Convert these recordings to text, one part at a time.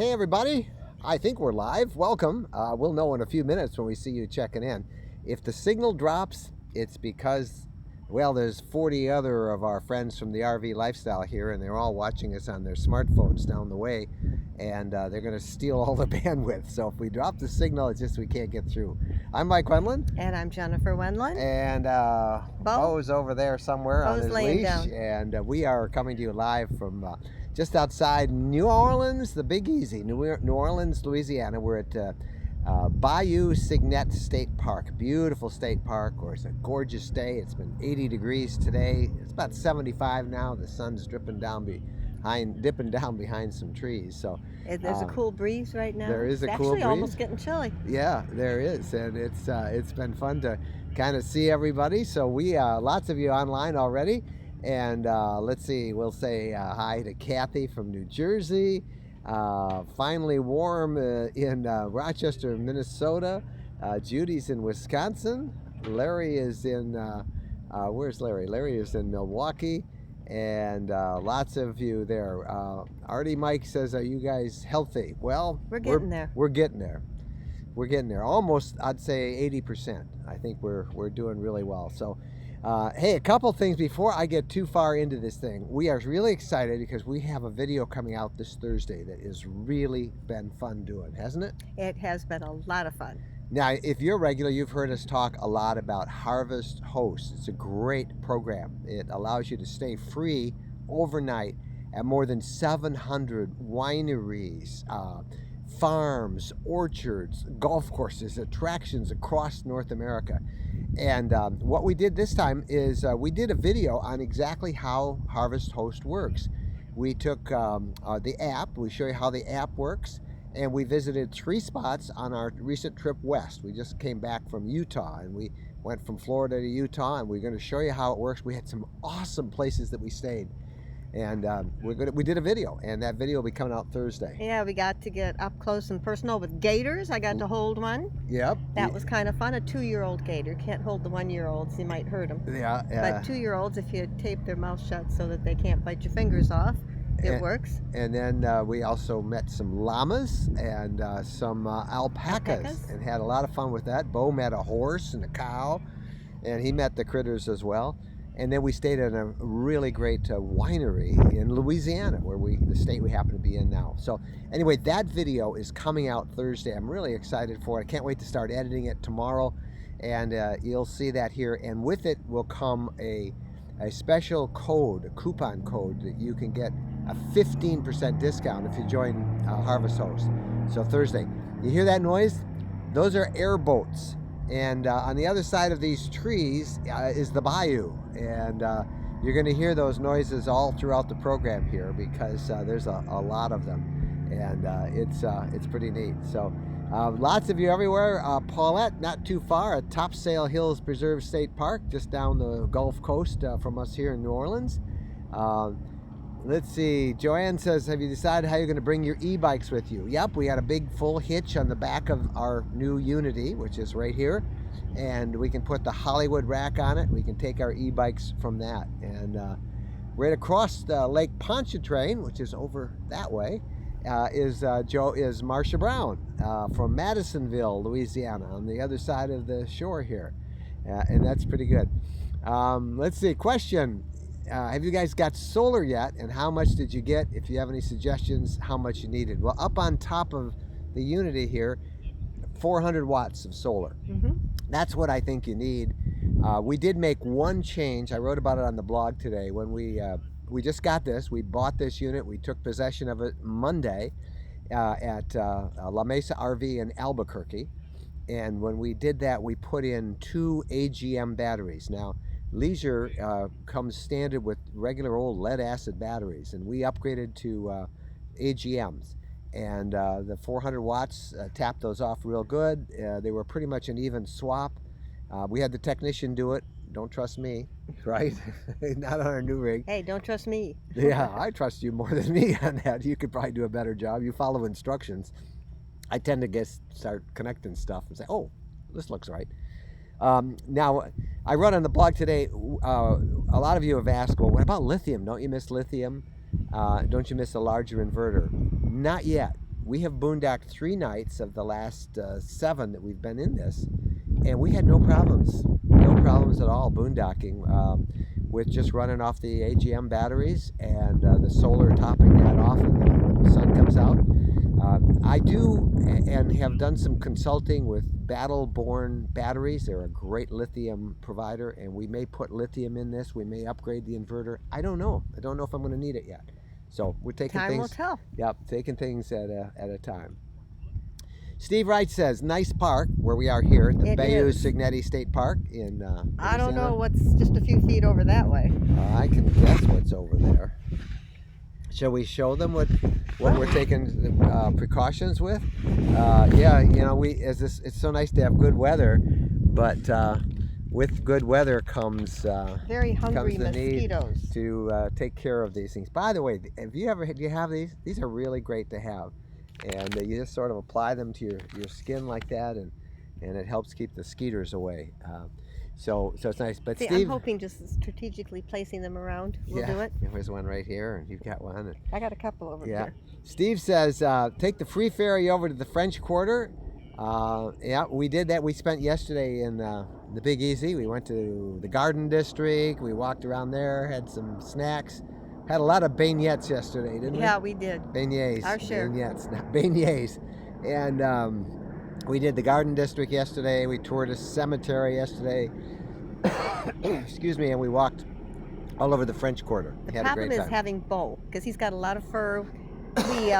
Hey everybody, I think we're live. Welcome. We'll know in a few minutes when we see you checking in. If the signal drops, it's because, well, there's 40 other of our friends from the RV lifestyle here, and they're all watching us on their smartphones down the way, and they're going to steal all the bandwidth. So if we drop the signal, it's just we can't get through. I'm Mike Wendland. And I'm Jennifer Wendland. And Bo's over there somewhere on his leash. Down. And we are coming to you live from just outside New Orleans, the Big Easy, New Orleans, Louisiana. We're at Bayous of New Orleans State Park. Beautiful state park. It's a gorgeous day. It's been 80 degrees today. It's about 75 now. The sun's dipping down behind some trees. So there's a cool breeze right now. There is a cool breeze. It's actually almost getting chilly. Yeah, there is, and it's been fun to kind of see everybody. So we lots of you online already, and let's see. We'll say hi to Kathy from New Jersey. Finally warm in Rochester, Minnesota. Judy's in Wisconsin. Larry is in where's Larry? Larry is in Milwaukee. And lots of you there. Artie Mike says, are you guys healthy? Well, we're getting there. We're getting there. We're getting there. Almost, I'd say 80%. I think we're doing really well. So, hey, a couple things before I get too far into this thing. We are really excited because we have a video coming out this Thursday that has really been fun doing, hasn't it? It has been a lot of fun. Now, if you're regular, you've heard us talk a lot about Harvest Host. It's a great program. It allows you to stay free overnight at more than 700 wineries, farms, orchards, golf courses, attractions across North America. And what we did this time is we did a video on exactly how Harvest Host works. We took the app, we show you how the app works, and we visited 3 spots on our recent trip west. We just came back from Utah, and we went from Florida to Utah, and we're going to show you how it works. We had some awesome places that we stayed, and we did a video, and that video will be coming out Thursday. Yeah, we got to get up close and personal with gators. I got to hold one. Yep. That was kind of fun. A 2-year-old gator. Can't hold the 1-year-olds. You might hurt them. Yeah. But 2-year-olds, if you tape their mouth shut so that they can't bite your fingers off, it works. And then we also met some llamas and some alpacas and had a lot of fun with that. Bo met a horse and a cow, and he met the critters as well. And then we stayed at a really great winery in Louisiana, the state we happen to be in now. So anyway, that video is coming out Thursday. I'm really excited for it. I can't wait to start editing it tomorrow, and you'll see that here. And with it will come a special code, a coupon code that you can get a 15% discount if you join Harvest Host. So Thursday, you hear that noise? Those are airboats. And on the other side of these trees is the bayou. And you're going to hear those noises all throughout the program here because there's a lot of them. And it's pretty neat. So lots of you everywhere. Paulette, not too far, at Topsail Hills Preserve State Park, just down the Gulf Coast from us here in New Orleans. Let's see, Joanne says, have you decided how you're going to bring your e-bikes with you? Yep, we had a big full hitch on the back of our new Unity, which is right here. And we can put the Hollywood rack on it. We can take our e-bikes from that. And right across the Lake Pontchartrain, which is over that way, is Marcia Brown from Madisonville, Louisiana, on the other side of the shore here. And that's pretty good. Let's see, question. Have you guys got solar yet, and how much did you get? If you have any suggestions, how much you needed. Well, up on top of the Unity here, 400 watts of solar. Mm-hmm. That's what I think you need. We did make one change. I wrote about it on the blog today. When we just got this, we bought this unit. We took possession of it Monday at La Mesa RV in Albuquerque. And when we did that, we put in 2 AGM batteries. Now, Leisure comes standard with regular old lead acid batteries, and we upgraded to AGMs. And the 400 watts tapped those off real good. They were pretty much an even swap. We had the technician do it. Don't trust me, right? Not on our new rig. Hey, don't trust me. Yeah, I trust you more than me on that. You could probably do a better job. You follow instructions. I tend to start connecting stuff and say, oh, this looks right. Now, I wrote on the blog today, a lot of you have asked, well, what about lithium? Don't you miss lithium? Don't you miss a larger inverter? Not yet. we have boondocked 3 nights of the last 7 that we've been in this, and we had no problems at all boondocking, with just running off the AGM batteries and the solar topping that off when the sun comes out. I do and have done some consulting with Battle-Born batteries. They're a great lithium provider, and we may put lithium in this. We may upgrade the inverter. I don't know if I'm going to need it yet. So we're taking Time will things. tell. Yep, taking things at a time. Steve Wright says, nice park where we are here at the Bayous of New Orleans State Park in Louisiana. I don't know what's just a few feet over that way. I can guess what's over there. Shall we show them what we're taking precautions with? Yeah, it's so nice to have good weather, but with good weather comes very hungry the mosquitoes need to take care of these things. By the way, do you have these? These are really great to have, and you just sort of apply them to your skin like that, and it helps keep the skeeters away. So it's nice. But see, Steve, I'm hoping just strategically placing them around will do it. There's one right here, and you've got one. And, I got a couple over here. Steve says, take the free ferry over to the French Quarter. Yeah, we did that. We spent yesterday in the Big Easy. We went to the Garden District. We walked around there, had some snacks. Had a lot of beignets yesterday, didn't we? Yeah, we did. Beignets. Our share. Beignets, not beignets. And we did the Garden District yesterday. We toured a cemetery yesterday. Excuse me, and we walked all over the French Quarter. The problem is having Bo, because he's got a lot of fur. We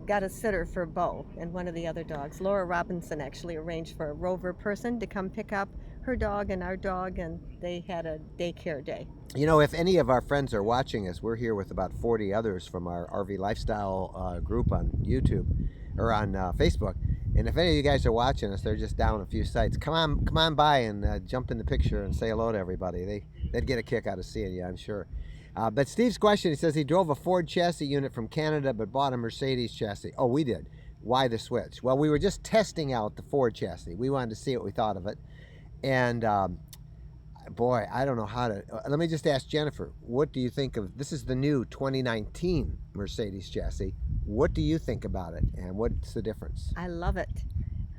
got a sitter for Bo and one of the other dogs. Laura Robinson actually arranged for a rover person to come pick up her dog and our dog, and they had a daycare day. You know, if any of our friends are watching us, we're here with about 40 others from our RV Lifestyle group on YouTube or on Facebook. And if any of you guys are watching us, they're just down a few sites. Come on by and jump in the picture and say hello to everybody. They'd get a kick out of seeing you, I'm sure. But Steve's question, he says he drove a Ford chassis unit from Canada but bought a Mercedes chassis. Oh, we did. Why the switch? Well, we were just testing out the Ford chassis. We wanted to see what we thought of it. And boy, I don't know how to... let me just ask Jennifer, what do you think of... This is the new 2019 Mercedes chassis. What do you think about it, and what's the difference? I love it.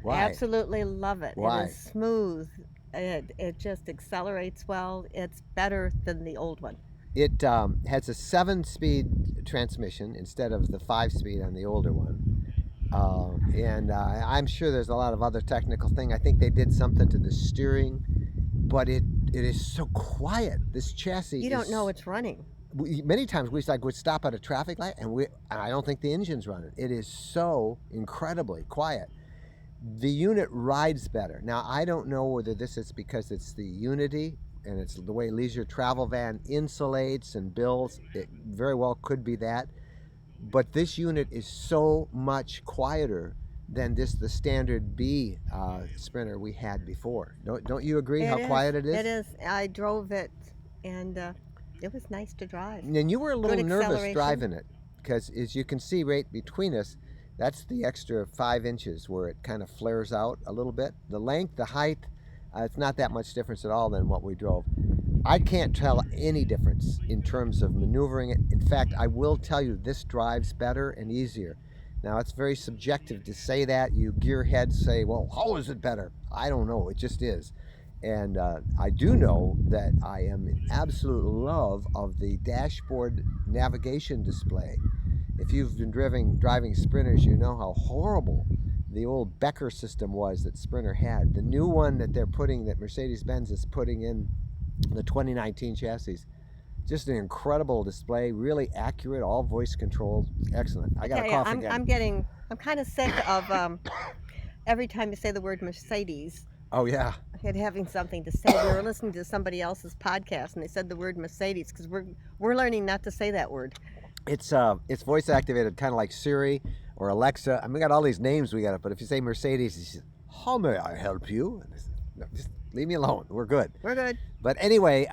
Why? I absolutely love it. Why? It is smooth. It just accelerates well. It's better than the old one. It has a 7-speed transmission instead of the 5-speed on the older one. And I'm sure there's a lot of other technical thing. I think they did something to the steering, but it is so quiet. This chassis You don't know it's running. Many times we would stop at a traffic light, and I don't think the engine's running. It is so incredibly quiet. The unit rides better. Now, I don't know whether this is because it's the Unity and it's the way Leisure Travel Van insulates and builds. It very well could be that. But this unit is so much quieter than the standard B Sprinter we had before. Don't you agree how quiet it is? It is. I drove it, and it was nice to drive. And you were a little nervous driving it, because as you can see right between us, that's the extra 5 inches where it kind of flares out a little bit. The length, the height, it's not that much difference at all than what we drove. I can't tell any difference in terms of maneuvering it. In fact, I will tell you this drives better and easier. Now, it's very subjective to say that. You gearheads say, well, how is it better? I don't know. It just is. And I do know that I am in absolute love of the dashboard navigation display. If you've been driving Sprinters, you know how horrible the old Becker system was that Sprinter had. The new one that Mercedes-Benz is putting in the 2019 chassis, just an incredible display, really accurate, all voice controlled, excellent. I got a cough again. I'm kind of sick of every time you say the word Mercedes. Oh yeah. And having something to say. We were listening to somebody else's podcast, and they said the word Mercedes because we're learning not to say that word. It's voice activated, kind of like Siri or Alexa. I mean, we got all these names we got it, but if you say Mercedes, you say, "How may I help you?" And no, just leave me alone. We're good. We're good. But anyway,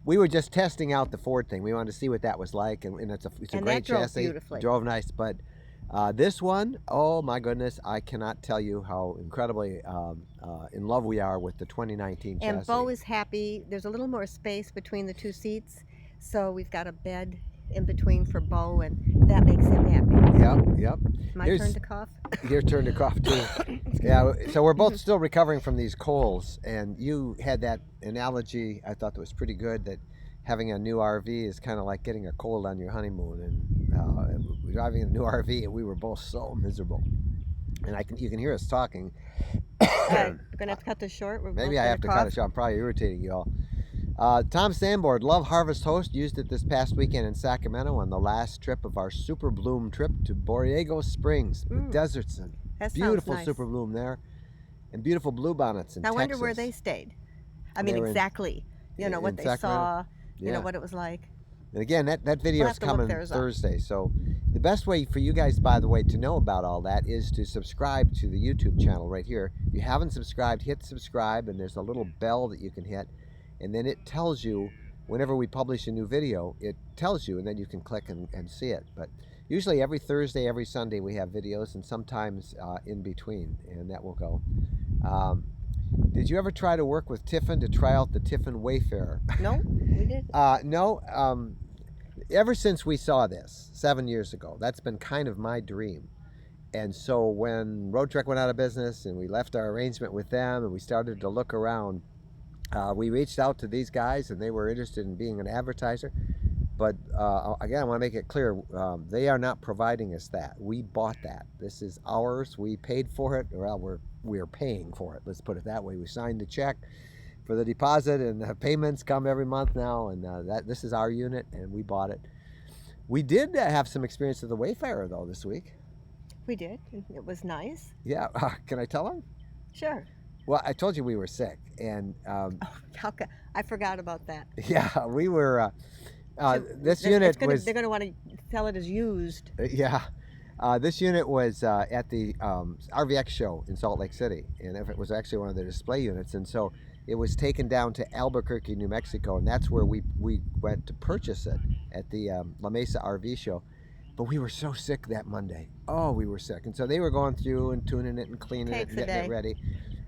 we were just testing out the Ford thing. We wanted to see what that was like, and it's a great chassis. Beautifully. Drove nice, but this one, oh my goodness, I cannot tell you how incredibly in love we are with the 2019 chassis. And Bo is happy. There's a little more space between the two seats, so we've got a bed in between for Bo, and that makes him happy. Yep. My turn to cough. Your turn to cough too. Yeah, so we're both still recovering from these colds, and you had that analogy I thought that was pretty good, that having a new RV is kind of like getting a cold on your honeymoon, and driving a new RV, and we were both so miserable. And you can hear us talking. We're gonna have to cut this short. Maybe I have to cut it short. I'm probably irritating you all. Tom Sanborn, Love Harvest Host, used it this past weekend in Sacramento on the last trip of our Super Bloom trip to Borrego Springs, the deserts, and beautiful nice. Super Bloom there, and beautiful bluebonnets in Texas. I wonder where they stayed. I mean, exactly. What they saw. You know what it was like. And again, that video is coming Thursday. So the best way for you guys, by the way, to know about all that is to subscribe to the YouTube channel right here. If you haven't subscribed, hit subscribe, and there's a little bell that you can hit. And then it tells you whenever we publish a new video, it tells you, and then you can click and see it. But usually every Thursday, every Sunday, we have videos, and sometimes in between, and that will go. Did you ever try to work with Tiffin to try out the Tiffin Wayfarer? No, we did. No. Ever since we saw this 7 years ago, that's been kind of my dream. And so when Road Trek went out of business and we left our arrangement with them and we started to look around, we reached out to these guys, and they were interested in being an advertiser. But again, I want to make it clear, they are not providing us that. We bought that. This is ours. We paid for it. Well, we're paying for it. Let's put it that way. We signed the check for the deposit, and the payments come every month now. And this is our unit, and we bought it. We did have some experience with the Wayfarer though this week. We did. It was nice. Yeah. Can I tell them? Sure. Well, I told you we were sick, and I forgot about that. Yeah, we were. This unit was. They're going to want to sell it as used. Yeah, this unit was at the RVX show in Salt Lake City, and it was actually one of the display units, and so it was taken down to Albuquerque, New Mexico, and that's where we went to purchase it at the La Mesa RV show. But we were so sick that Monday. Oh, we were sick, and so they were going through and tuning it and cleaning it and getting it ready.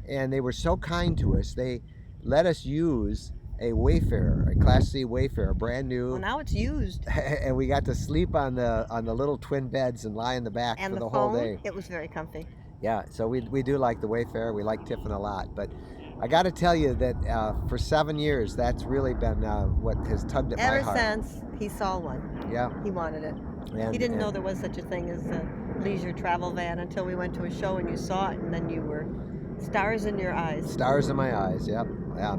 And they were so kind to us. They let us use a Wayfarer, a Class C Wayfarer, brand new. Well, now it's used. And we got to sleep on the little twin beds and lie in the back for the whole day. It was very comfy. Yeah, so we do like the Wayfarer. We like Tiffin a lot. But I got to tell you that for 7 years, that's really been what has tugged at my heart. Ever since he saw one. Yeah. He wanted it. He didn't know there was such a thing as a leisure travel van until we went to a show and you saw it, and then you were stars in your eyes. Stars in my eyes, yep. Yeah.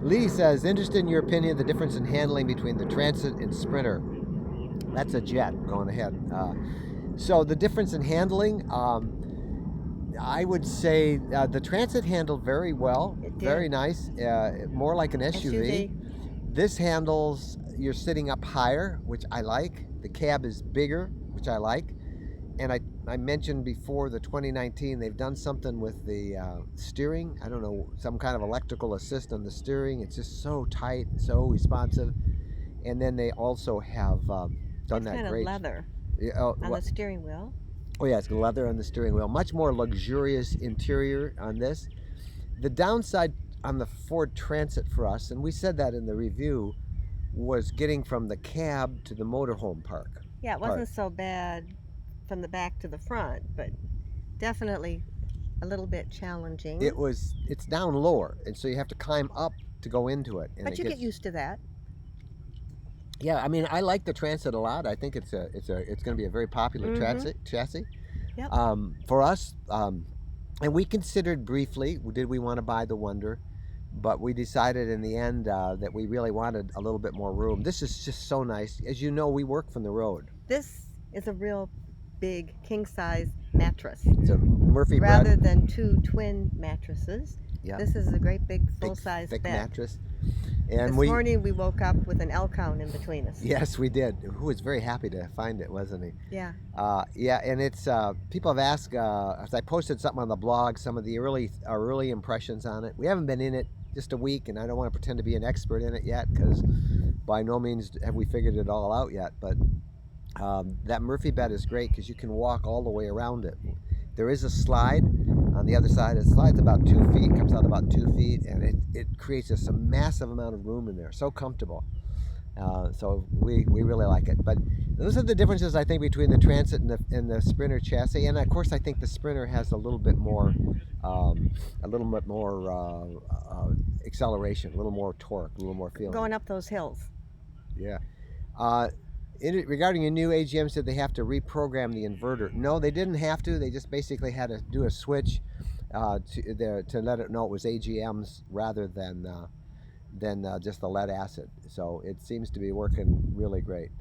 Lee says, interested in your opinion, the difference in handling between the Transit and Sprinter. That's a jet going ahead. So the difference in handling, I would say the Transit handled very well. It did. Very nice. More like an SUV. This handles, you're sitting up higher, which I like. The cab is bigger, which I like. And I mentioned before the 2019, they've done something with the steering. I don't know, some kind of electrical assist on the steering. It's just so tight, so responsive. And then they also have done that kind great. Of leather on the steering wheel. Oh yeah, it's leather on the steering wheel. Much more luxurious interior on this. The downside on the Ford Transit for us, and we said that in the review, was getting from the cab to the motorhome park. Yeah, it wasn't so bad from the back to the front, but definitely a little bit challenging. It's down lower, and so you have to climb up to go into it. And but you get used to that. Yeah, I mean, I like the Transit a lot. I think it's going to be a very popular chassis. Yep. For us, and we considered briefly, did we want to buy the Wonder? But we decided in the end that we really wanted a little bit more room. This is just so nice. As you know, we work from the road. This is a real big king-size mattress. It's a Murphy bed. Rather than two twin mattresses. Yeah. This is a great big full-size thick bed. mattress. And this morning we woke up with an L-count in between us. Yes, we did. Who was very happy to find it, wasn't he? Yeah. Yeah, and it's people have asked. As I posted something on the blog, some of our early impressions on it. We haven't been in it just a week, and I don't want to pretend to be an expert in it yet, because by no means have we figured it all out yet. But that Murphy bed is great because you can walk all the way around it. There is a slide on the other side. It slides about 2 feet, comes out about 2 feet, and it creates just a massive amount of room in there. So comfortable. So we really like it. But those are the differences, I think, between the Transit and the Sprinter chassis. And of course, I think the Sprinter has a little bit more, um, acceleration, a little more torque, a little more feeling. Going up those hills. Yeah. Uh, regarding a new AGM, said they have to reprogram the inverter. No, they didn't have to. They just basically had to do a switch to let it know it was AGMs rather than just the lead acid. So it seems to be working really great.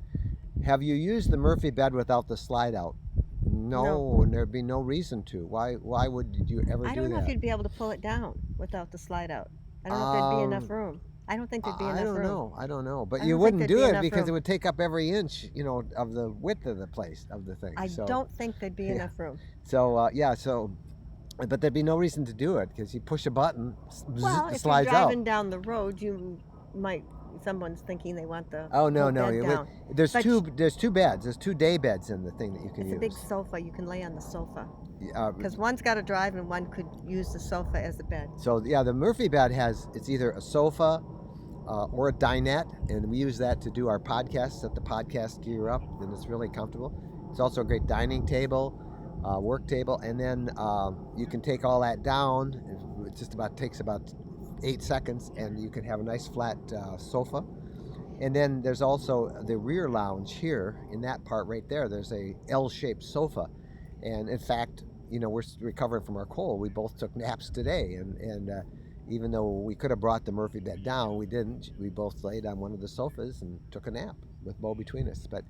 Have you used the Murphy bed without the slide out? No, and there'd be no reason to. Why would you ever do that? I don't know if you'd be able to pull it down without the slide out. I don't know if there'd be enough room. I don't think there'd be enough room. I don't know. But you wouldn't do it because it would take up every inch, of the width of the place, of the thing. I don't think there'd be enough room. So, but there'd be no reason to do it because you push a button, well, it slides if you're driving out. down the road, someone's thinking they want the no. bed down. There's two beds. There's 2 day beds in the thing that you can use. It's a big sofa. You can lay on the sofa. Because Yeah, one's got to drive and one could use the sofa as a bed. so yeah, the Murphy bed it's either a sofa or a dinette, and we use that to do our podcasts, set the podcast gear up, and it's really comfortable. It's also a great dining table, work table, and then you can take all that down. It takes about 8 seconds, and you can have a nice flat sofa. And then there's also the rear lounge here. In that part right there, there's a L-shaped sofa, and in fact, we're recovering from our cold. We both took naps today, and even though we could have brought the Murphy bed down, we didn't. We both laid on one of the sofas and took a nap with Bo between us. But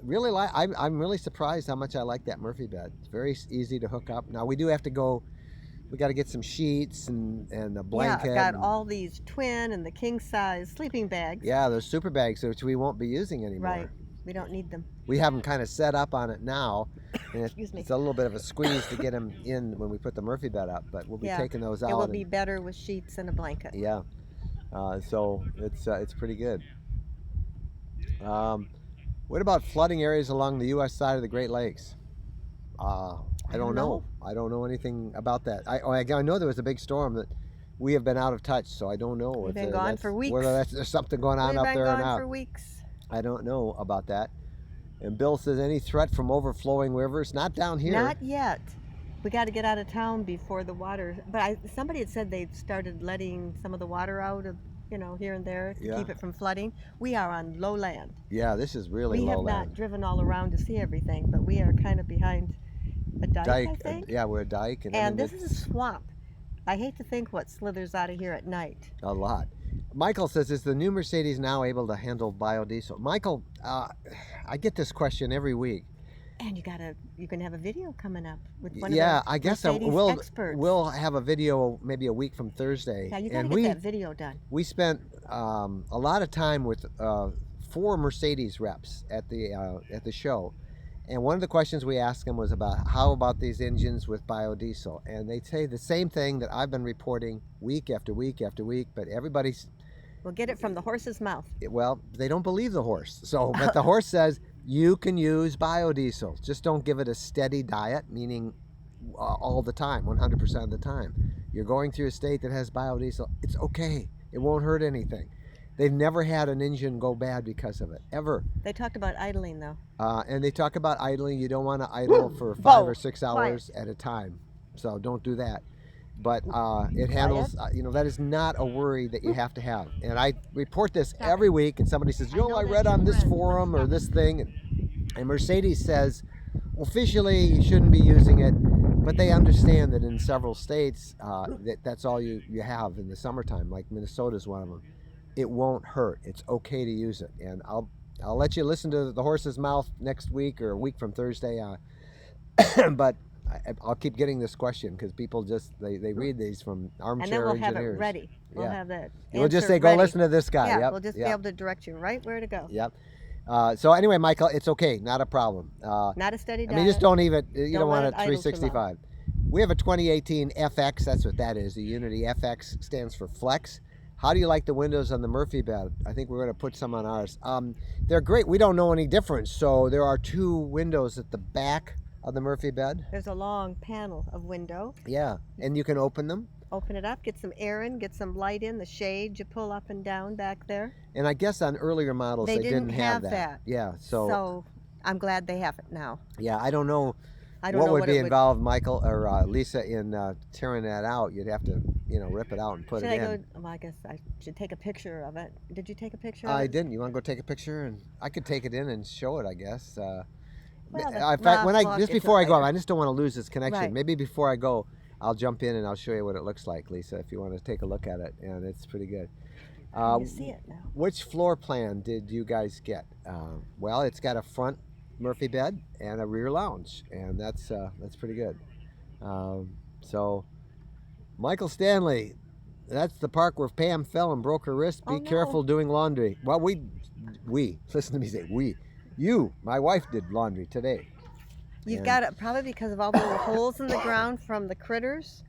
really, I'm really surprised how much I like that Murphy bed. It's very easy to hook up. Now we do have to go. We got to get some sheets and a blanket. Yeah, I've got all these twin and the king size sleeping bags. Yeah, those super bags, which we won't be using anymore. Right. We don't need them. We have them kind of set up on it now, and Excuse me. It's a little bit of a squeeze to get them in when we put the Murphy bed up, but we'll be taking those out. It will be better with sheets and a blanket. Yeah, so it's pretty good. What about flooding areas along the U.S. side of the Great Lakes? I don't know. I don't know anything about that. I know there was a big storm that we have been out of touch, so I don't know. We've been gone for weeks. Whether there's something going on up there or not. We've been gone for weeks. I don't know about that. And Bill says, any threat from overflowing rivers? Not down here. Not yet. We got to get out of town before the water. But somebody had said they've started letting some of the water out of, here and there to keep it from flooding. We are on low land. Yeah, this is really low land. We have not driven all around to see everything, but we are kind of behind a dike, I think. Yeah, we're a dike. And this is a swamp. I hate to think what slithers out of here at night. A lot. Michael says, is the new Mercedes now able to handle biodiesel? Michael, I get this question every week. And you can have a video coming up with one of the I guess experts. We'll have a video maybe a week from Thursday. Yeah, you got to get that video done. We spent a lot of time with 4 Mercedes reps at the show. And one of the questions we asked them was about how about these engines with biodiesel? And they say the same thing that I've been reporting week after week after week, but everybody's... We'll get it from the horse's mouth. Well, they don't believe the horse. But the horse says you can use biodiesel. Just don't give it a steady diet, meaning all the time, 100% of the time. You're going through a state that has biodiesel. It's okay. It won't hurt anything. They've never had an engine go bad because of it, ever. They talked about idling, though. And they talk about idling. You don't want to idle for 5 or 6 hours at a time. So don't do that. But it handles, that is not a worry that you have to have. And I report this every week, and somebody says, I read on this forum or this thing. And Mercedes says, officially, you shouldn't be using it. But they understand that in several states, that's all you have in the summertime, like Minnesota is one of them. It won't hurt. It's okay to use it. And I'll let you listen to the horse's mouth next week or a week from Thursday. But I'll keep getting this question because people they read these from armchair engineers. And then we'll have it ready. We'll have that. We'll just say, go listen to this guy. Yeah, we'll just be able to direct you right where to go. Yep. So anyway, Michael, it's okay. Not a problem. Not a steady diet. I mean, just don't even, you don't want it 365. We have a 2018 FX. That's what that is. The Unity FX stands for Flex. How do you like the windows on the Murphy bed? I think we're going to put some on ours. They're great. We don't know any difference. So there are 2 windows at the back of the Murphy bed. There's a long panel of window. Yeah, and you can open them. Open it up, get some air in, get some light in, the shade you pull up and down back there. And I guess on earlier models They they didn't didn't have have that. Yeah, so I'm glad they have it now. yeah, I don't know I don't what know would what be it would. involved, Michael or Lisa, in tearing that out. You'd have to, rip it out and put Should it I in. go? Well, I guess I should take a picture of it. Did you take a picture of I it? didn't. You want to go take a picture, and I could take it in and show it, I guess. Well, In fact, we'll just get to it before I go, later. I just don't want to lose this connection. Right. Maybe before I go, I'll jump in and I'll show you what it looks like, Lisa, if you want to take a look at it, and it's pretty good. You see it now. Which floor plan did you guys get? Well, it's got a front Murphy bed and a rear lounge, and that's pretty good. So, Michael Stanley, that's the park where Pam fell and broke her wrist. Be Oh, no. careful doing laundry. Well, we listen to me say we. My wife did laundry today. You've And- got it probably because of all the little holes in the ground from the critters.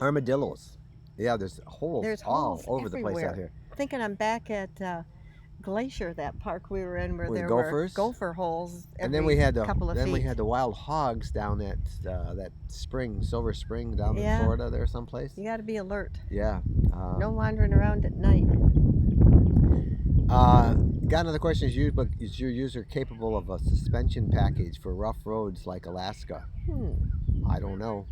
Armadillos. Yeah, there's holes There's all holes over the place out everywhere. here. Thinking I'm back at Glacier, that park we were in, where With there gophers? were gopher holes. And then we had couple of feet. we had the wild hogs down at that spring, Silver Spring, down Yeah. in Florida there someplace. You got to be alert. Yeah. No wandering around at night. Got another question. Is your user capable of a suspension package for rough roads like Alaska? I don't know.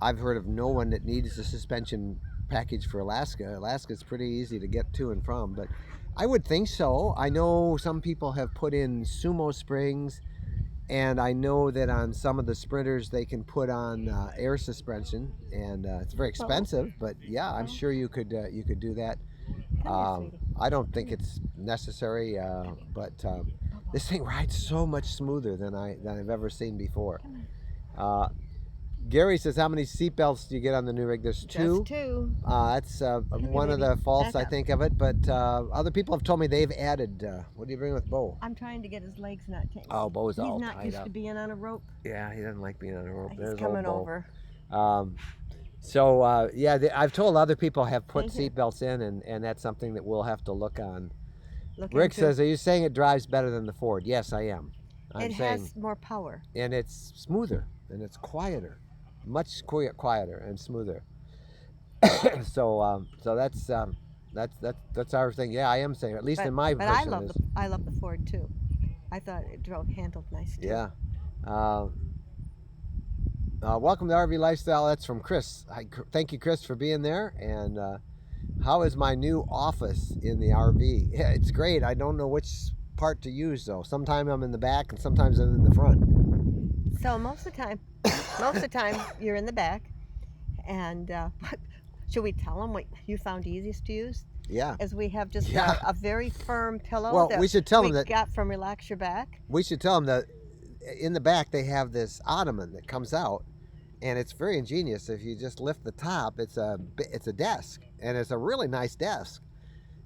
I've heard of no one that needs a suspension package for Alaska. Alaska's pretty easy to get to and from, but I would think so. I know some people have put in sumo springs, and I know that on some of the sprinters they can put on air suspension, and it's very expensive. But yeah, I'm sure you could do that. Come here, sweetie. I don't think it's necessary, but this thing rides so much smoother than I've ever seen before. Gary says, how many seatbelts do you get on the new rig? There's two. Just two. That's one of baby. the faults, Back I up. think, of it. But other people have told me they've added. What do you bring with Bo? I'm trying to get his legs not tangled. Oh, Bo's He's all not tied used up. to being on a rope. Yeah, he doesn't like being on a rope. He's There's coming old Bo. over. I've told other people have put Thank you. seatbelts in, and that's something that we'll have to look on. Look Rick into- says, are you saying it drives better than the Ford? Yes, I am. I'm it saying, has more power. and it's smoother, and it's quieter, much quieter and smoother. So that's our thing. Yeah, I am saying, at least in my But version. I love the Ford too. I thought it handled nice too. Yeah. Welcome to RV Lifestyle. That's from Chris. Thank you, Chris, for being there. And how is my new office in the RV? Yeah, it's great. I don't know which part to use though. Sometimes I'm in the back and sometimes I'm in the front. So most of the time you're in the back. And should we tell them what you found easiest to use? Yeah. As we have just Yeah. a very firm pillow. Well, that we should tell them we that got from Relax Your Back. we should tell them that in the back they have this ottoman that comes out, and it's very ingenious. If you just lift the top, it's a desk, and it's a really nice desk.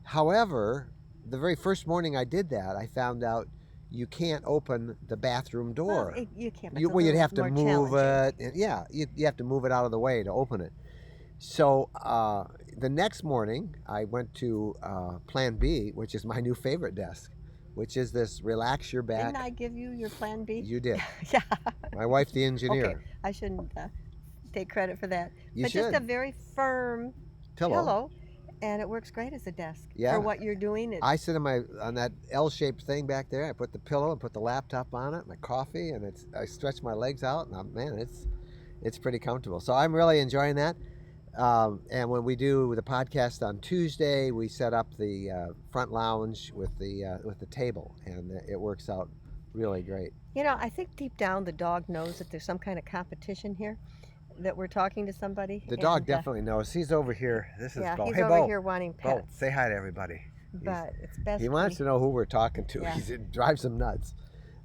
However, the very first morning I did that, I found out you can't open the bathroom door. Well, you can't. It's You'd a have to little move more challenging. it. And yeah, you have to move it out of the way to open it. So the next morning, I went to Plan B, which is my new favorite desk, which is this Relax Your Back. Didn't I give you your Plan B? You did. Yeah. My wife, the engineer. Okay, I shouldn't take credit for that. You but should. just a very firm Pillow. and it works great as a desk Yeah. for what you're doing. I sit on that L-shaped thing back there. I put the pillow and put the laptop on it, my coffee, and I stretch my legs out, and it's pretty comfortable. So I'm really enjoying that. And when we do the podcast on Tuesday, we set up the front lounge with the table, and it works out really great. You know, I think deep down the dog knows that there's some kind of competition here, that we're talking to somebody. The dog and, definitely knows. He's over here. This is Yeah, Bo. he's Hey, over Bo. here wanting Bo, pets. say hi to everybody. But it's best. He wants to know who we're talking to. Yeah. It drives him nuts.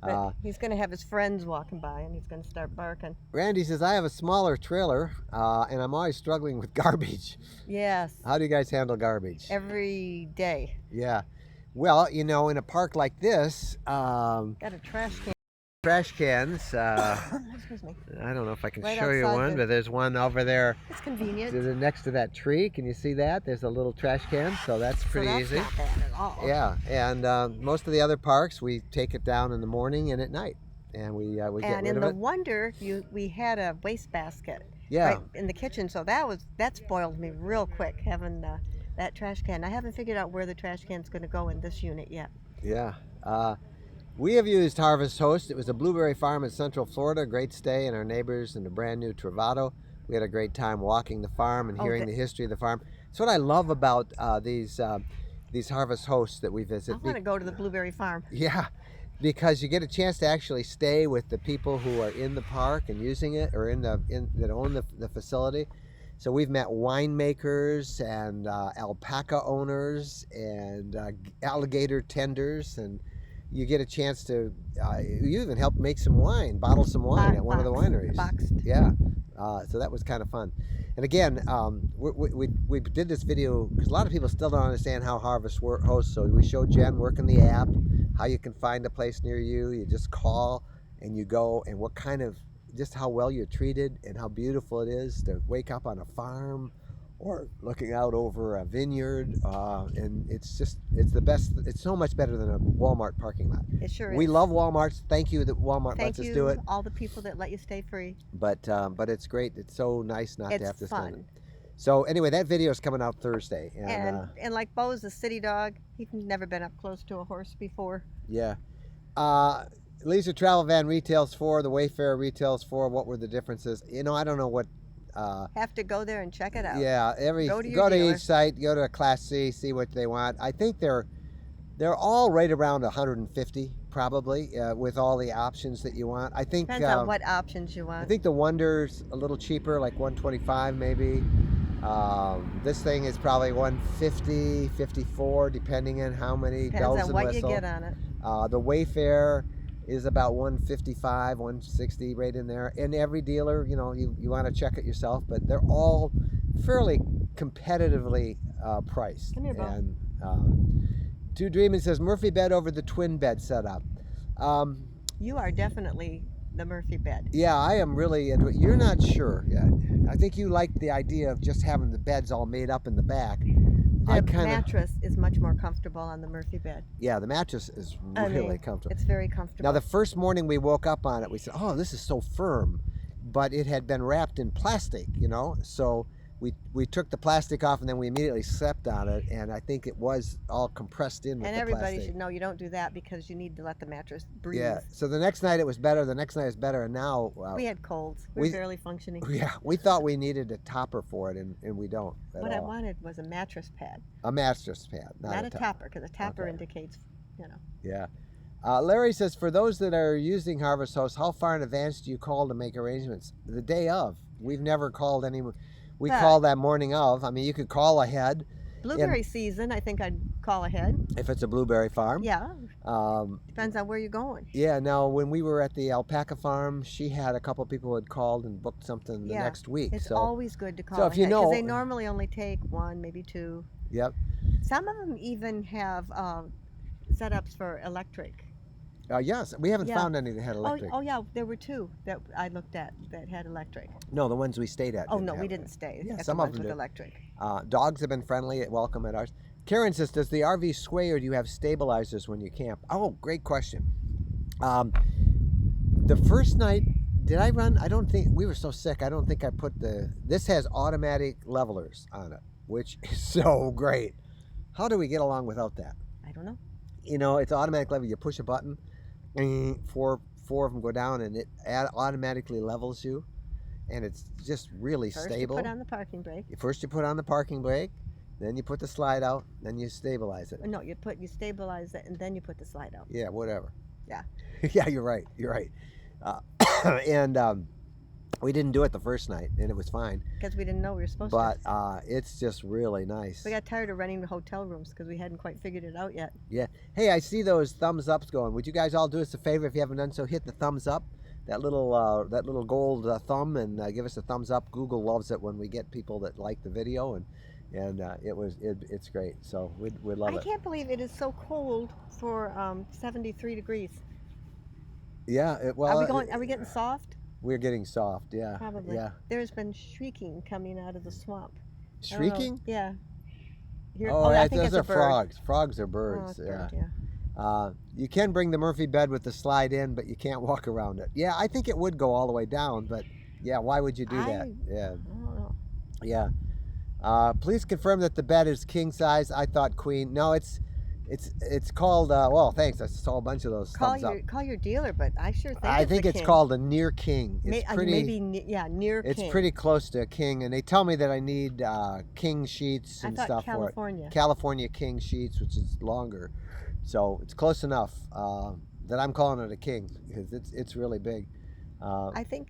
But he's going to have his friends walking by, and he's going to start barking. Randy says, I have a smaller trailer, and I'm always struggling with garbage. Yes. How do you guys handle garbage? Every day. Yeah. Well, in a park like this, Got a trash can. trash cans, Excuse me. I don't know if I can Right show you outside one, the- but there's one over there It's convenient. next to that tree. Can you see that? There's a little trash can, so that's pretty so that's easy. not bad at all. Yeah, and most of the other parks, we take it down in the morning and at night, and we get And rid in of the it. Wonder, we had a wastebasket, Yeah. right in the kitchen. So that spoiled me real quick having that trash can. I haven't figured out where the trash can's going to go in this unit yet. Yeah. We have used Harvest Host. It was a blueberry farm in Central Florida. Great stay, and our neighbors in the brand new Travado. We had a great time walking the farm and Oh, hearing the history of the farm. It's what I love about these Harvest Hosts that we visit. I want to go to the blueberry farm. Yeah, because you get a chance to actually stay with the people who are in the park and using it, or that own the facility. So we've met winemakers and alpaca owners and alligator tenders, and you get a chance to. You even helped make some wine, bottle some wine at one of the wineries. Boxed. Yeah, so that was kind of fun. And again, we did this video because a lot of people still don't understand how Harvest hosts. So we showed Jen working the app, how you can find a place near you. You just call and you go, and what kind of, just how well you're treated and how beautiful it is to wake up on a farm or looking out over a vineyard. And it's the best. It's so much better than a Walmart parking lot. It sure is. We love Walmarts. Thank you that Walmart lets us do it. Thank you, all the people that let you stay free. But it's great. It's so nice not to have to fun. spend it. So anyway, that video is coming out Thursday. And like Bo's a city dog. He's never been up close to a horse before. Yeah. Leisure Travel Van retails for, the Wayfarer retails for. What were the differences? I don't know what. Have to go there and check it out. Yeah, go to each site, go to a Class C, see what they want. I think they're all right around 150 probably, with all the options that you want. I think depends on what options you want. I think the Wonder's a little cheaper, like 125 maybe. This thing is probably 150, 54, depending on how many bells and whistles. Depends on what you get on it. The Wayfarer is about 155, 160, right in there. And every dealer, you want to check it yourself, but they're all fairly competitively priced. Come here, Bo. And Two Dreaming says Murphy bed over the twin bed setup. You are definitely the Murphy bed. Yeah, I am really into it. You're not sure yet. I think you like the idea of just having the beds all made up in the back. The mattress is much more comfortable on the Murphy bed. Yeah, the mattress is really comfortable. It's very comfortable. Now, the first morning we woke up on it, we said, oh, this is so firm. But it had been wrapped in plastic, so we took the plastic off and then we immediately slept on it, and I think it was all compressed in with the plastic. And everybody should know you don't do that because you need to let the mattress breathe. Yeah, so the next night it was better, the next night was better, and now... we had colds. We're barely functioning. Yeah, we thought we needed a topper for it, and we don't at What all. I wanted was a mattress pad. A mattress pad, not a topper, because a topper indicates, Yeah. Larry says, for those that are using Harvest Host, how far in advance do you call to make arrangements? The day of. We've never called anyone. We call that morning of. I mean, you could call ahead. Blueberry season, I think I'd call ahead. If it's a blueberry farm. Yeah. Depends on where you're going. Yeah. Now, when we were at the alpaca farm, she had a couple of people who had called and booked something the next week. It's always good to call ahead. So if because they normally only take one, maybe two. Yep. Some of them even have setups for electric. Yes, we haven't found any that had electric. Oh, yeah, there were two that I looked at that had electric. No, the ones we stayed at. Oh, no, we didn't stay. Yeah, at some the of ones them with did. electric. Dogs have been friendly at welcome at ours. Karen says, does the RV sway or do you have stabilizers when you camp? Oh, great question. The first night, did I run? I don't think, we were so sick, I don't think I put this has automatic levelers on it, which is so great. How do we get along without that? I don't know. It's automatic level. You push a button, four of them go down, and it automatically levels you, and it's just really stable. First you put on the parking brake. First you put on the parking brake, then you put the slide out, then you stabilize it. No, you stabilize it, and then you put the slide out. Yeah, whatever. Yeah. Yeah, you're right. And we didn't do it the first night, and it was fine. Because we didn't know we were supposed to. to. But it's just really nice. We got tired of renting the hotel rooms because we hadn't quite figured it out yet. Yeah. Hey, I see those thumbs ups going. Would you guys all do us a favor if you haven't done so? Hit the thumbs up, that little gold thumb, and give us a thumbs up. Google loves it when we get people that like the video, and it's great. So we'd love it. I can't believe it is so cold for 73 degrees. Yeah. Are we getting soft? We're getting soft, yeah. Probably. Yeah. There's been shrieking coming out of the swamp. Shrieking? Yeah. I think those are frogs. Frogs are birds. Oh, yeah. Bird, yeah. You can bring the Murphy bed with the slide in, but you can't walk around it. Yeah, I think it would go all the way down, but Yeah, why would you do that? I Yeah, don't know. yeah. Please confirm that the bed is king size. I thought queen. No, it's called. Well, thanks. I saw a bunch of those thumbs up. Call your dealer, but I sure think I it's a think it's king. called a near king. It's pretty. Maybe yeah, near It's king. pretty close to a king, and they tell me that I need king sheets I and thought stuff for it. California. California king sheets, which is longer, so it's close enough that I'm calling it a king because it's really big. I think